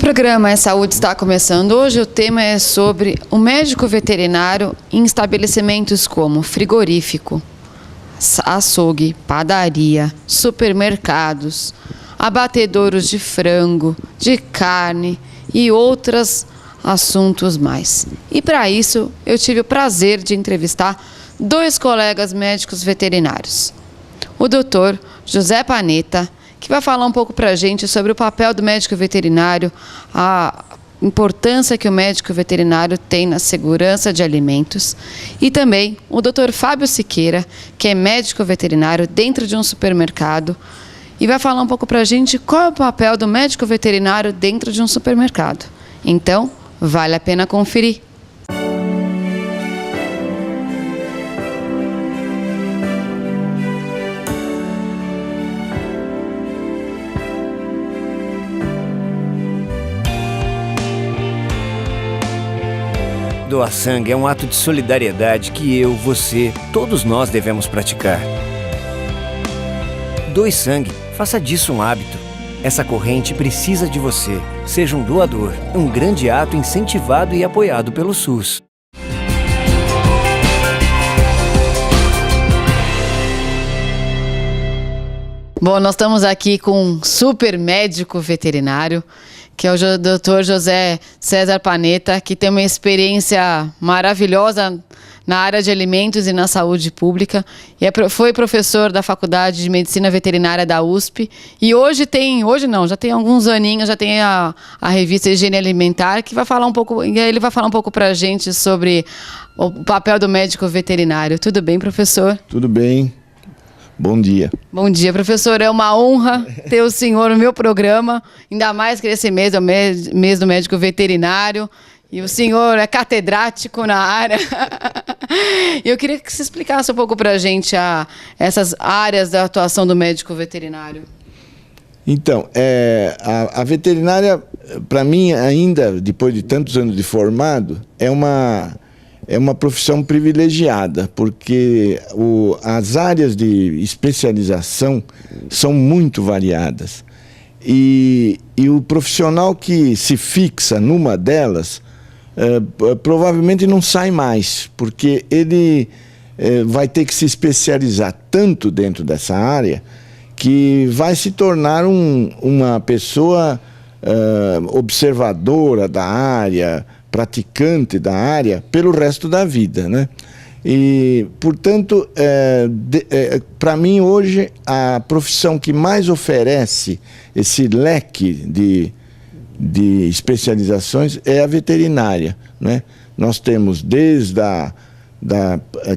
programa É Saúde está começando. Hoje o tema é sobre o médico veterinário em estabelecimentos como frigorífico, açougue, padaria, supermercados, abatedouros de frango, de carne e outros assuntos mais. E para isso eu tive o prazer de entrevistar dois colegas médicos veterinários. O doutor José Panetta, que vai falar um pouco para a gente sobre o papel do médico veterinário, a importância que o médico veterinário tem na segurança de alimentos, e também o Dr. Fábio Siqueira, que é médico veterinário dentro de um supermercado, e vai falar um pouco para a gente qual é o papel do médico veterinário dentro de um supermercado. Então, vale a pena conferir. Doar sangue é um ato de solidariedade que eu, você, todos nós devemos praticar. Doe sangue, faça disso um hábito. Essa corrente precisa de você. Seja um doador, um grande ato incentivado e apoiado pelo SUS. Bom, nós estamos aqui com um super médico veterinário, que é o Dr. José César Panetta, que tem uma experiência maravilhosa na área de alimentos e na saúde pública. Foi professor da Faculdade de Medicina Veterinária da USP. E já tem alguns aninhos, já tem a revista Higiene Alimentar, que vai falar um pouco, e ele vai falar um pouco para a gente sobre o papel do médico veterinário. Tudo bem, professor? Tudo bem. Bom dia. Bom dia, professor. É uma honra ter o senhor no meu programa, ainda mais que esse mês é o mês do médico veterinário, e o senhor é catedrático na área. Eu queria que você explicasse um pouco para a gente essas áreas da atuação do médico veterinário. Então, a veterinária, para mim, ainda, depois de tantos anos de formado, é uma profissão privilegiada, porque as áreas de especialização são muito variadas. E o profissional que se fixa numa delas, provavelmente não sai mais, porque ele vai ter que se especializar tanto dentro dessa área que vai se tornar uma pessoa observadora da área, praticante da área pelo resto da vida, né? E, portanto, para mim hoje a profissão que mais oferece esse leque de especializações é a veterinária, né? Nós temos desde a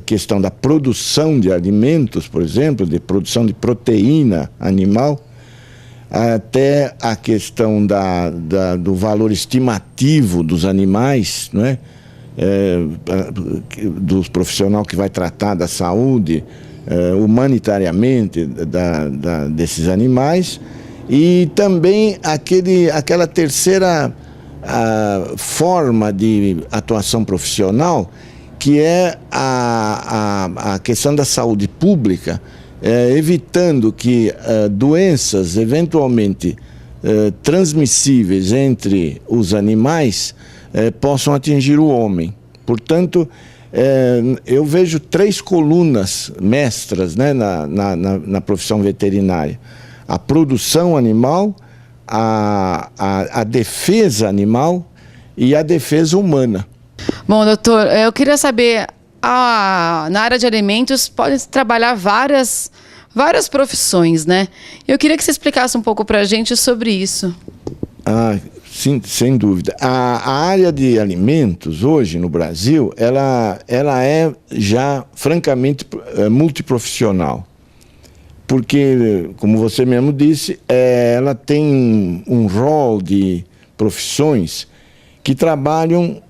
questão da produção de alimentos, por exemplo, de produção de proteína animal, até a questão do valor estimativo dos animais, não é? Do profissional que vai tratar da saúde humanitariamente desses animais, e também aquela terceira forma de atuação profissional, que é a questão da saúde pública, evitando que doenças eventualmente transmissíveis entre os animais possam atingir o homem. Portanto, eu vejo três colunas mestras, né, na profissão veterinária: a produção animal, a defesa animal e a defesa humana. Bom, doutor, eu queria saber, na área de alimentos pode trabalhar várias profissões, né? Eu queria que você explicasse um pouco para a gente sobre isso. Sim, sem dúvida. A área de alimentos hoje no Brasil, ela é já francamente multiprofissional. Porque, como você mesmo disse, ela tem um rol de profissões que trabalham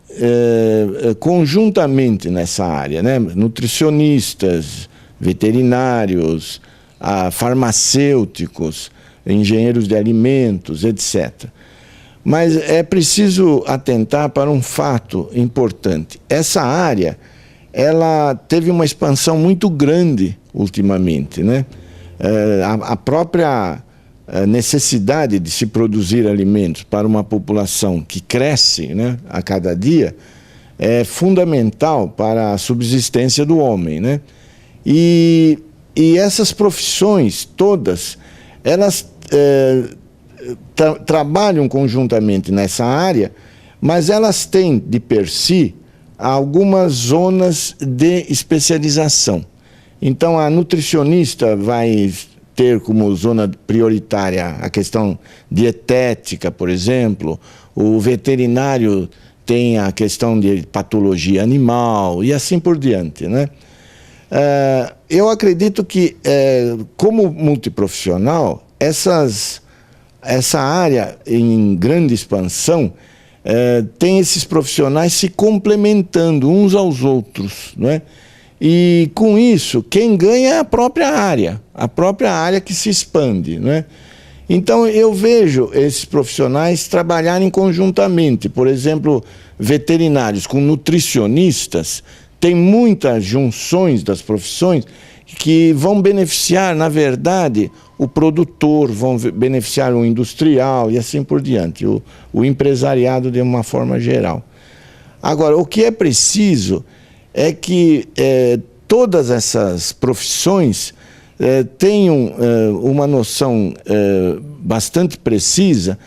conjuntamente nessa área, né? Nutricionistas, veterinários, farmacêuticos, engenheiros de alimentos, etc. Mas é preciso atentar para um fato importante. Essa área, ela teve uma expansão muito grande ultimamente, né? A própria a necessidade de se produzir alimentos para uma população que cresce, né, a cada dia, é fundamental para a subsistência do homem, né? E essas profissões todas, elas trabalham conjuntamente nessa área, mas elas têm, de per si, algumas zonas de especialização. Então, a nutricionista vai ter como zona prioritária a questão dietética, por exemplo, o veterinário tem a questão de patologia animal e assim por diante, né? Eu acredito que, como multiprofissional, essa área em grande expansão tem esses profissionais se complementando uns aos outros, né? E com isso, quem ganha é a própria área que se expande, né? Então eu vejo esses profissionais trabalharem conjuntamente, por exemplo, veterinários com nutricionistas, tem muitas junções das profissões que vão beneficiar, na verdade, o produtor, vão beneficiar o industrial e assim por diante, o empresariado de uma forma geral. Agora, o que é preciso é que todas essas profissões tenham uma noção bastante precisa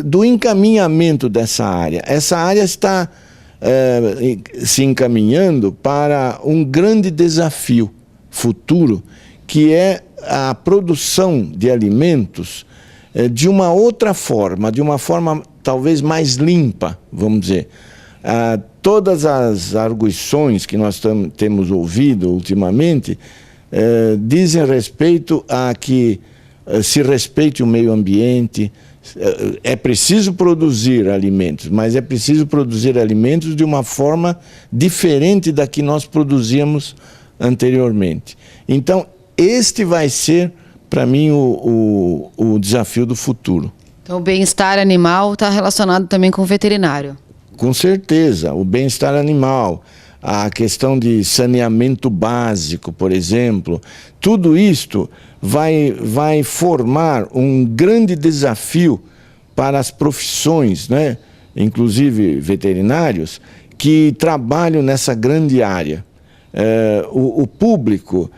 do encaminhamento dessa área. Essa área está se encaminhando para um grande desafio futuro, que é a produção de alimentos de uma outra forma, de uma forma talvez mais limpa, vamos dizer. Todas as arguições que nós temos ouvido ultimamente dizem respeito a que se respeite o meio ambiente. É preciso produzir alimentos, mas é preciso produzir alimentos de uma forma diferente da que nós produzíamos anteriormente. Então, este vai ser, para mim, o desafio do futuro. Então, o bem-estar animal está relacionado também com o veterinário. Com certeza, o bem-estar animal, a questão de saneamento básico, por exemplo, tudo isto vai formar um grande desafio para as profissões, né? Inclusive veterinários, que trabalham nessa grande área. O público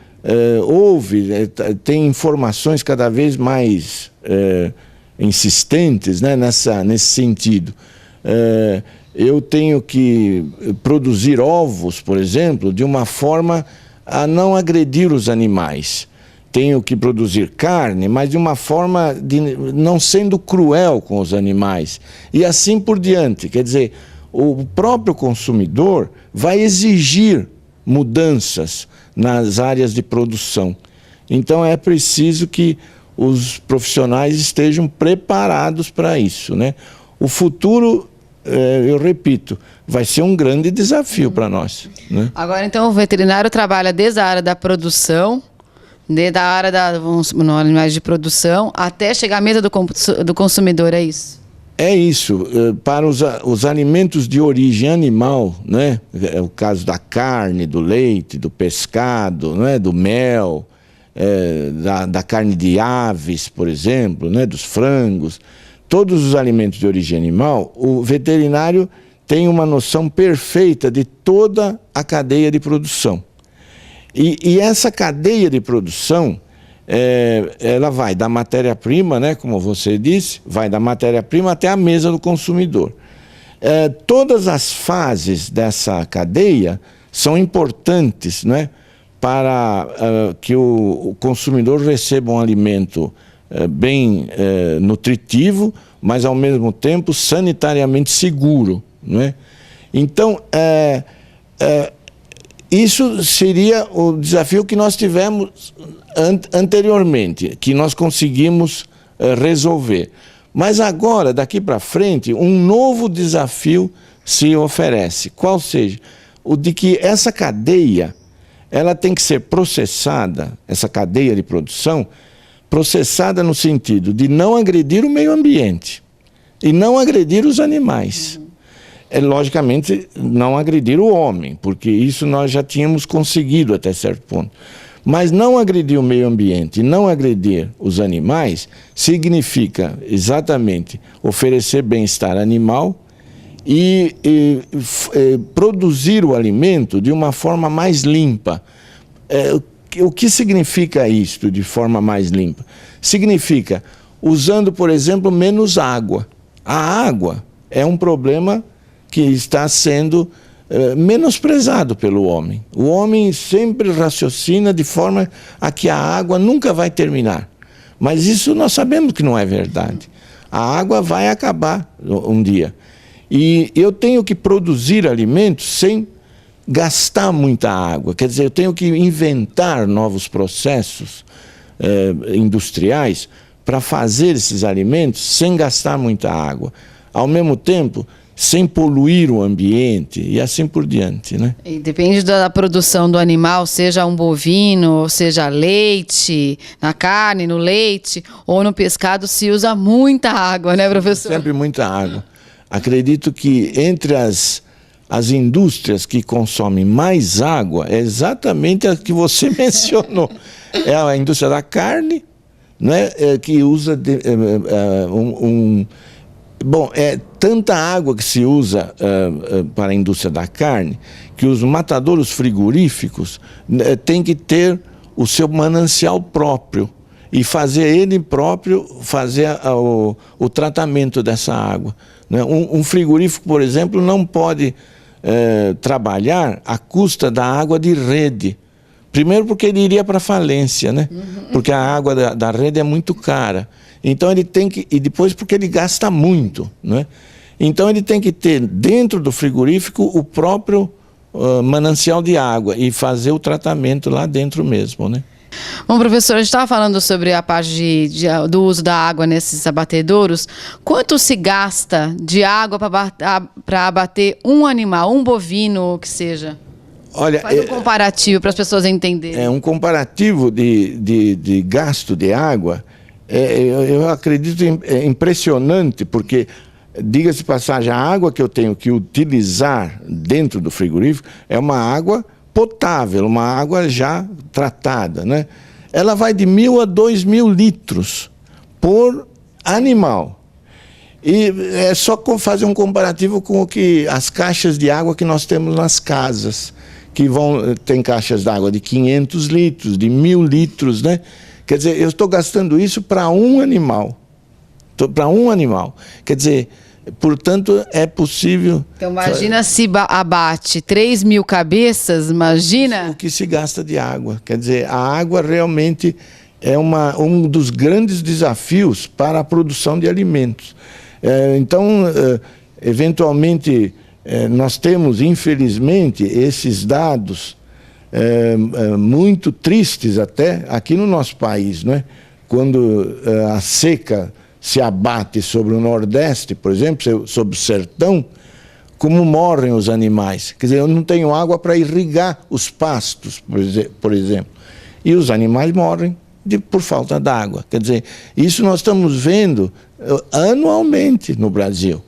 ouve, tem informações cada vez mais insistentes, né, nesse sentido. Eu tenho que produzir ovos, por exemplo, de uma forma a não agredir os animais. Tenho que produzir carne, mas de uma forma não sendo cruel com os animais. E assim por diante. Quer dizer, o próprio consumidor vai exigir mudanças nas áreas de produção. Então é preciso que os profissionais estejam preparados para isso, né? O futuro, eu repito, vai ser um grande desafio para nós, né? Agora, então, o veterinário trabalha desde a área da produção, desde a área no animais de produção, até chegar à mesa do consumidor, é isso? É isso. Para os alimentos de origem animal, né? É o caso da carne, do leite, do pescado, né? Do mel, da carne de aves, por exemplo, né? Dos frangos. Todos os alimentos de origem animal, o veterinário tem uma noção perfeita de toda a cadeia de produção. E essa cadeia de produção, ela vai da matéria-prima, né, como você disse, vai da matéria-prima até a mesa do consumidor. Todas as fases dessa cadeia são importantes, né, para que o consumidor receba um alimento bem nutritivo, mas ao mesmo tempo sanitariamente seguro, né? Então, isso seria o desafio que nós tivemos anteriormente, que nós conseguimos resolver. Mas agora, daqui para frente, um novo desafio se oferece. Qual seja? O de que essa cadeia, ela tem que ser processada, essa cadeia de produção, processada no sentido de não agredir o meio ambiente e não agredir os animais. Logicamente, não agredir o homem, porque isso nós já tínhamos conseguido até certo ponto. Mas não agredir o meio ambiente, não agredir os animais, significa exatamente oferecer bem-estar animal e produzir o alimento de uma forma mais limpa. O que significa isto de forma mais limpa? Significa usando, por exemplo, menos água. A água é um problema que está sendo menosprezado pelo homem. O homem sempre raciocina de forma a que a água nunca vai terminar. Mas isso nós sabemos que não é verdade. A água vai acabar um dia. E eu tenho que produzir alimentos sem gastar muita água. Quer dizer, eu tenho que inventar novos processos industriais para fazer esses alimentos sem gastar muita água. Ao mesmo tempo, sem poluir o ambiente e assim por diante, né? E depende da produção do animal, seja um bovino, seja leite, na carne, no leite ou no pescado, se usa muita água, né, professor? Sempre muita água. Acredito que entre as indústrias que consomem mais água é exatamente a que você mencionou. É a indústria da carne, né, que usa Bom, é tanta água que se usa para a indústria da carne que os matadouros frigoríficos têm que ter o seu manancial próprio e fazer ele próprio fazer o tratamento dessa água, né? Um frigorífico, por exemplo, não pode trabalhar à custa da água de rede. Primeiro porque ele iria para a falência, né? Porque a água da rede é muito cara. Então ele tem que, e depois porque ele gasta muito, né? Então ele tem que ter dentro do frigorífico o próprio manancial de água e fazer o tratamento lá dentro mesmo, né? Bom, professor, a gente estava falando sobre a parte do uso da água nesses abatedouros. Quanto se gasta de água para abater um animal, um bovino, o que seja? Olha, faz um comparativo para as pessoas entenderem. É um comparativo de gasto de água. Eu acredito impressionante, porque, diga-se de passagem, a água que eu tenho que utilizar dentro do frigorífico é uma água potável, uma água já tratada, né? Ela vai de 1.000 a 2.000 litros por animal. E é só fazer um comparativo com as caixas de água que nós temos nas casas, que tem caixas d'água de 500 litros, de 1.000 litros, né? Quer dizer, eu estou gastando isso para um animal. Para um animal. Quer dizer, portanto, é possível... Então, imagina se abate 3.000 cabeças, imagina... O que se gasta de água. Quer dizer, a água realmente é um dos grandes desafios para a produção de alimentos. Então, eventualmente, nós temos, infelizmente, esses dados muito tristes até aqui no nosso país, não é? Quando a seca se abate sobre o Nordeste, por exemplo, sobre o sertão, como morrem os animais. Quer dizer, eu não tenho água para irrigar os pastos, por exemplo. E os animais morrem por falta d'água. Quer dizer, isso nós estamos vendo anualmente no Brasil.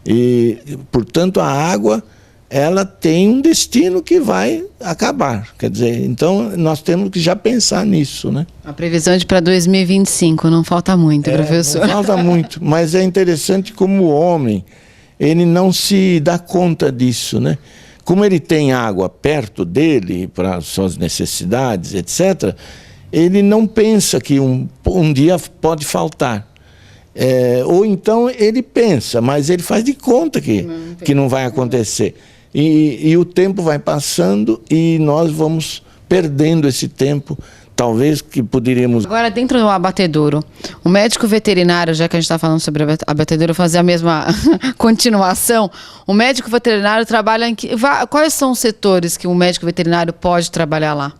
E, portanto, a água, ela tem um destino que vai acabar. Quer dizer, então nós temos que já pensar nisso, né? A previsão é para 2025, não falta muito, professor. Não falta muito, mas é interessante como o homem, ele não se dá conta disso, né? Como ele tem água perto dele para suas necessidades, etc., ele não pensa que um dia pode faltar. Ou então ele pensa, mas ele faz de conta que não vai acontecer. E o tempo vai passando e nós vamos perdendo esse tempo, talvez que poderíamos... Agora, dentro do abatedouro, o médico veterinário, já que a gente está falando sobre abatedouro, fazer a mesma continuação, o médico veterinário trabalha em quais são os setores que o médico veterinário pode trabalhar lá?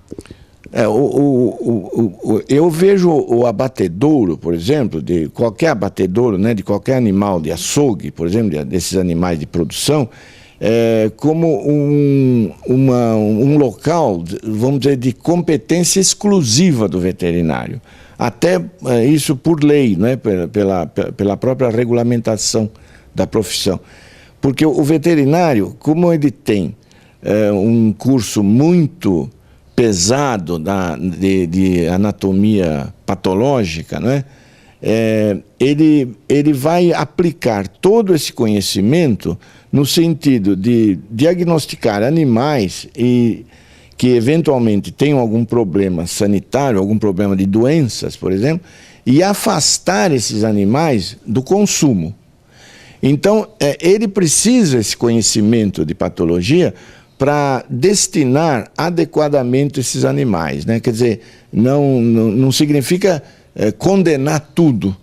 Eu vejo o abatedouro, por exemplo, de qualquer abatedouro, né, de qualquer animal de açougue, por exemplo, desses animais de produção, como um local, vamos dizer, de competência exclusiva do veterinário. Até isso por lei, né, pela própria regulamentação da profissão. Porque o veterinário, como ele tem um curso muito pesado de anatomia patológica, né? Ele vai aplicar todo esse conhecimento no sentido de diagnosticar animais que eventualmente tenham algum problema sanitário, algum problema de doenças, por exemplo, e afastar esses animais do consumo. Então, ele precisa esse conhecimento de patologia para destinar adequadamente esses animais, né? Quer dizer, não significa condenar tudo,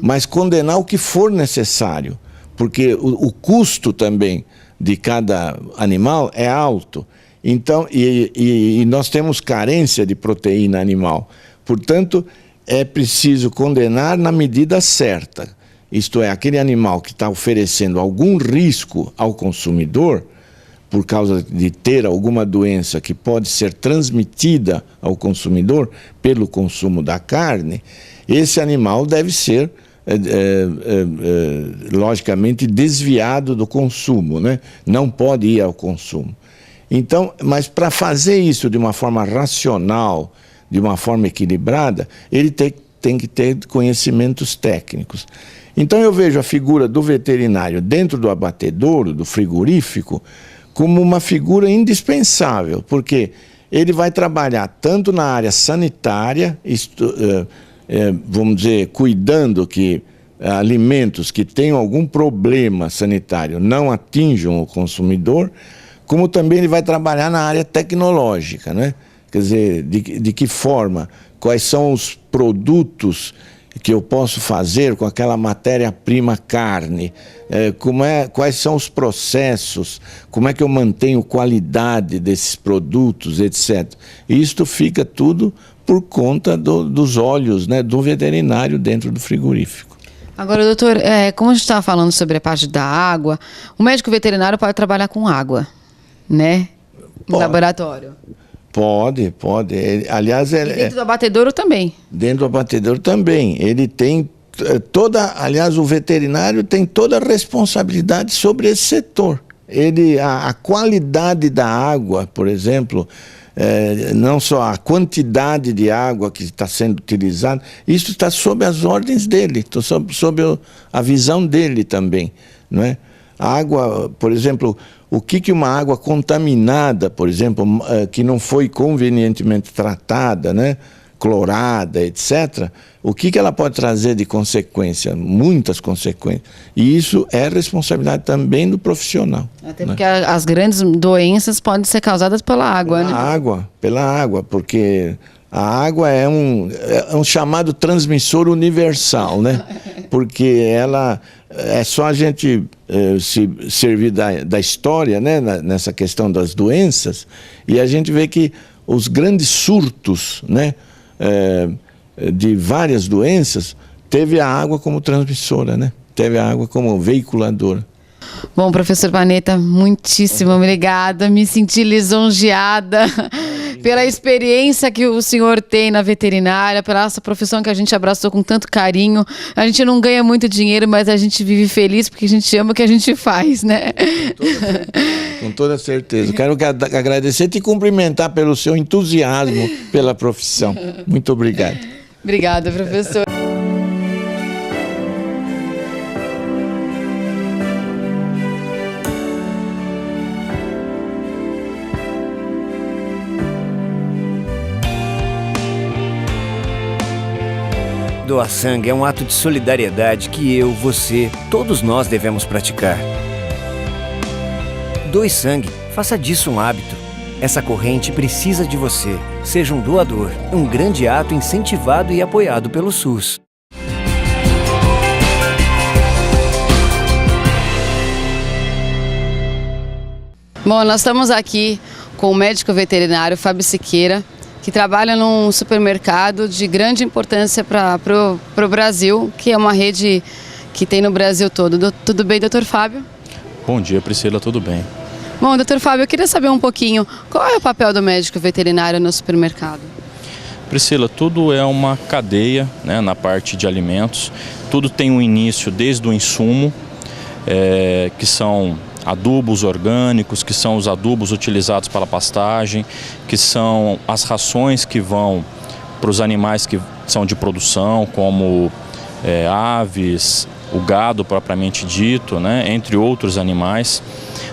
mas condenar o que for necessário, porque o custo também de cada animal é alto. Então, e nós temos carência de proteína animal. Portanto, é preciso condenar na medida certa. Isto é, aquele animal que está oferecendo algum risco ao consumidor, por causa de ter alguma doença que pode ser transmitida ao consumidor pelo consumo da carne, esse animal deve ser, logicamente, desviado do consumo, né? Não pode ir ao consumo. Então, mas para fazer isso de uma forma racional, de uma forma equilibrada, ele tem que ter conhecimentos técnicos. Então eu vejo a figura do veterinário dentro do abatedouro, do frigorífico, como uma figura indispensável, porque ele vai trabalhar tanto na área sanitária, vamos dizer, cuidando que alimentos que tenham algum problema sanitário não atinjam o consumidor, como também ele vai trabalhar na área tecnológica, né? Quer dizer, de que forma, quais são os produtos que eu posso fazer com aquela matéria-prima carne, quais são os processos, como é que eu mantenho qualidade desses produtos, etc. E isto fica tudo por conta dos olhos, né, do veterinário dentro do frigorífico. Agora, doutor, como a gente estava falando sobre a parte da água, o médico veterinário pode trabalhar com água, né? No laboratório. Pode. Aliás, e dentro do abatedouro também. Dentro do abatedouro também. Ele tem aliás, o veterinário tem toda a responsabilidade sobre esse setor. A qualidade da água, por exemplo, não só a quantidade de água que está sendo utilizada, isso está sob as ordens dele, sob a visão dele também, não é? A água, por exemplo, o que uma água contaminada, por exemplo, que não foi convenientemente tratada, né, clorada, etc., o que ela pode trazer de consequência? Muitas consequências. E isso é responsabilidade também do profissional. Até porque as grandes doenças podem ser causadas pela água, né? Pela água, porque a água é um chamado transmissor universal, né? Porque ela é só a gente se servir da história, né? Nessa questão das doenças, e a gente vê que os grandes surtos, né? De várias doenças, teve a água como transmissora, né? Teve a água como veiculadora. Bom, professor Panetta, muitíssimo obrigada, me senti lisonjeada pela experiência que o senhor tem na veterinária, pela essa profissão que a gente abraçou com tanto carinho. A gente não ganha muito dinheiro, mas a gente vive feliz porque a gente ama o que a gente faz, né? Com toda certeza. Quero agradecer e te cumprimentar pelo seu entusiasmo pela profissão. Muito obrigado. Obrigada, professor. Doar sangue é um ato de solidariedade que eu, você, todos nós devemos praticar. Doe sangue, faça disso um hábito. Essa corrente precisa de você. Seja um doador, um grande ato incentivado e apoiado pelo SUS. Bom, nós estamos aqui com o médico veterinário Fábio Siqueira, que trabalha num supermercado de grande importância para o Brasil, que é uma rede que tem no Brasil todo. Tudo bem, doutor Fábio? Bom dia, Priscila, tudo bem? Bom, doutor Fábio, eu queria saber um pouquinho, qual é o papel do médico veterinário no supermercado? Priscila, tudo é uma cadeia, né, na parte de alimentos. Tudo tem um início desde o insumo, que são adubos orgânicos, que são os adubos utilizados para a pastagem, que são as rações que vão para os animais que são de produção, como aves, o gado propriamente dito, né, entre outros animais.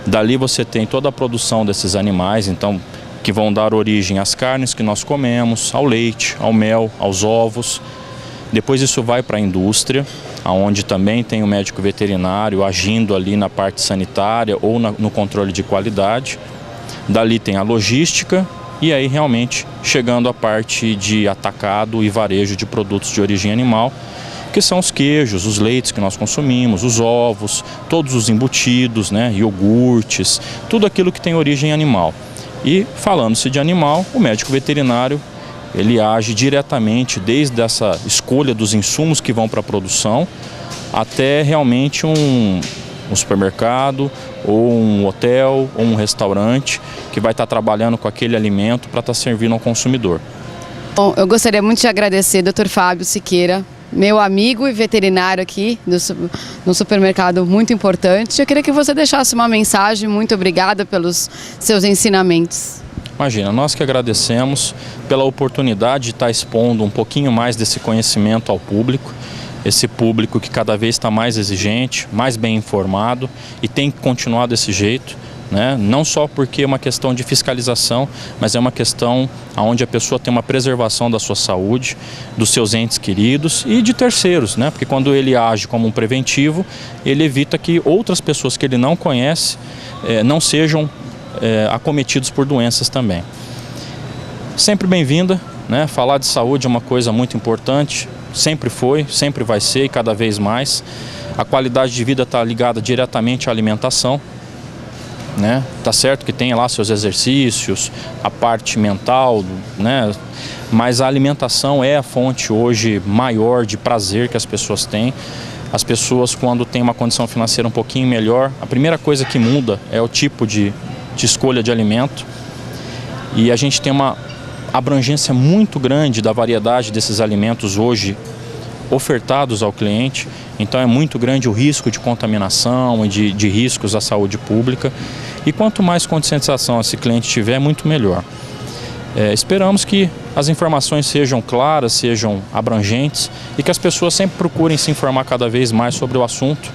Dali você tem toda a produção desses animais, então, que vão dar origem às carnes que nós comemos, ao leite, ao mel, aos ovos. Depois isso vai para a indústria, onde também tem o médico veterinário agindo ali na parte sanitária ou no controle de qualidade. Dali tem a logística e aí realmente chegando à parte de atacado e varejo de produtos de origem animal, que são os queijos, os leites que nós consumimos, os ovos, todos os embutidos, né, iogurtes, tudo aquilo que tem origem animal. E falando-se de animal, o médico veterinário ele age diretamente desde essa escolha dos insumos que vão para a produção até realmente um supermercado ou um hotel ou um restaurante que vai estar trabalhando com aquele alimento para estar servindo ao consumidor. Bom, eu gostaria muito de agradecer, Dr. Fábio Siqueira, meu amigo e veterinário aqui no supermercado muito importante. Eu queria que você deixasse uma mensagem. Muito obrigada pelos seus ensinamentos. Imagina, nós que agradecemos pela oportunidade de estar expondo um pouquinho mais desse conhecimento ao público, esse público que cada vez está mais exigente, mais bem informado e tem que continuar desse jeito, né? Não só porque é uma questão de fiscalização, mas é uma questão onde a pessoa tem uma preservação da sua saúde, dos seus entes queridos e de terceiros, né? Porque quando ele age como um preventivo, ele evita que outras pessoas que ele não conhece não sejam acometidos por doenças também. Sempre bem-vinda, né? Falar de saúde é uma coisa muito importante, sempre foi, sempre vai ser e cada vez mais. A qualidade de vida está ligada diretamente à alimentação, né? Tá certo que tem lá seus exercícios, a parte mental, né? Mas a alimentação é a fonte hoje maior de prazer que as pessoas têm. As pessoas, quando têm uma condição financeira um pouquinho melhor, a primeira coisa que muda é o tipo de escolha de alimento, e a gente tem uma abrangência muito grande da variedade desses alimentos hoje ofertados ao cliente, então é muito grande o risco de contaminação e de riscos à saúde pública, e quanto mais conscientização esse cliente tiver, muito melhor. Esperamos que as informações sejam claras, sejam abrangentes e que as pessoas sempre procurem se informar cada vez mais sobre o assunto.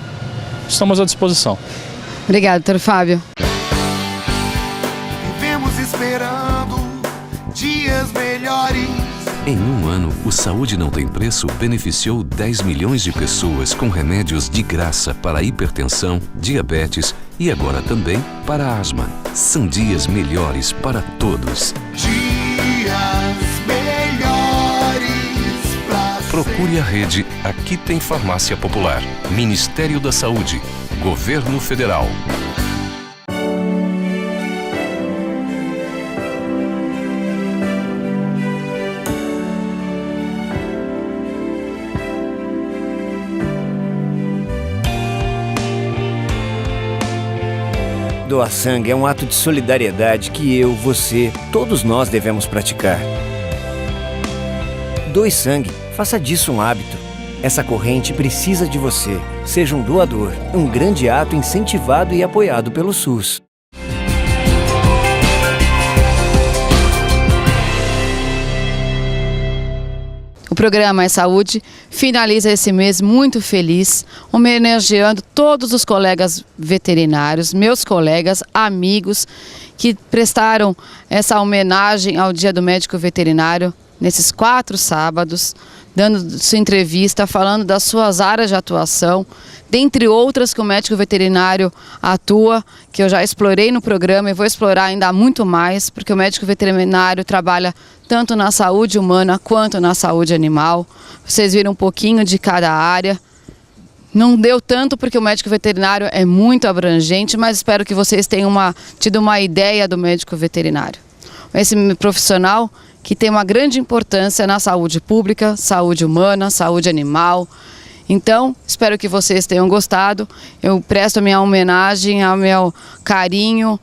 Estamos à disposição. Obrigada, doutor Fábio. Esperando dias melhores. Em um ano, o Saúde Não Tem Preço beneficiou 10 milhões de pessoas com remédios de graça para hipertensão, diabetes e agora também para asma. São dias melhores para todos. Dias melhores pra Procure a rede Aqui Tem Farmácia Popular. Ministério da Saúde. Governo Federal. Doar sangue é um ato de solidariedade que eu, você, todos nós devemos praticar. Doe sangue, faça disso um hábito. Essa corrente precisa de você. Seja um doador, um grande ato incentivado e apoiado pelo SUS. O programa É Saúde finaliza esse mês muito feliz, homenageando todos os colegas veterinários, meus colegas, amigos, que prestaram essa homenagem ao Dia do Médico Veterinário nesses 4 sábados, dando sua entrevista, falando das suas áreas de atuação, dentre outras que o médico veterinário atua, que eu já explorei no programa e vou explorar ainda muito mais, porque o médico veterinário trabalha tanto na saúde humana quanto na saúde animal. Vocês viram um pouquinho de cada área. Não deu tanto porque o médico veterinário é muito abrangente, mas espero que vocês tenham tido uma ideia do médico veterinário. Esse profissional que tem uma grande importância na saúde pública, saúde humana, saúde animal. Então, espero que vocês tenham gostado. Eu presto a minha homenagem, ao meu carinho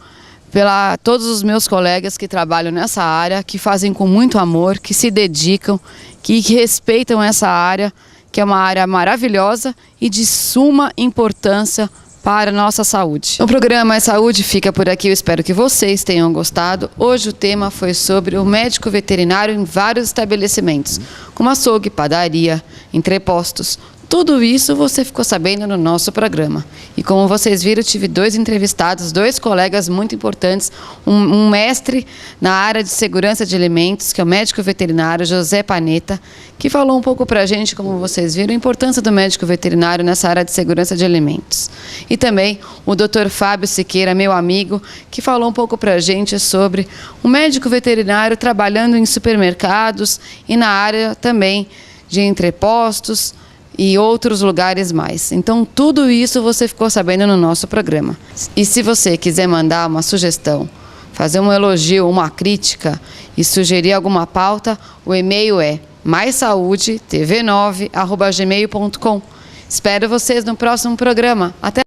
pela todos os meus colegas que trabalham nessa área, que fazem com muito amor, que se dedicam, que respeitam essa área, que é uma área maravilhosa e de suma importância para a nossa saúde. O programa É Saúde fica por aqui, eu espero que vocês tenham gostado. Hoje o tema foi sobre o médico veterinário em vários estabelecimentos, como açougue, padaria, entrepostos. Tudo isso você ficou sabendo no nosso programa. E como vocês viram, eu tive 2 entrevistados, 2 colegas muito importantes, um mestre na área de segurança de alimentos, que é o médico veterinário José Panetta, que falou um pouco para a gente, como vocês viram, a importância do médico veterinário nessa área de segurança de alimentos. E também o Dr. Fábio Siqueira, meu amigo, que falou um pouco para a gente sobre o médico veterinário trabalhando em supermercados e na área também de entrepostos e outros lugares mais. Então, tudo isso você ficou sabendo no nosso programa. E se você quiser mandar uma sugestão, fazer um elogio, uma crítica e sugerir alguma pauta, o e-mail é maissaudetv9@gmail.com. Espero vocês no próximo programa. Até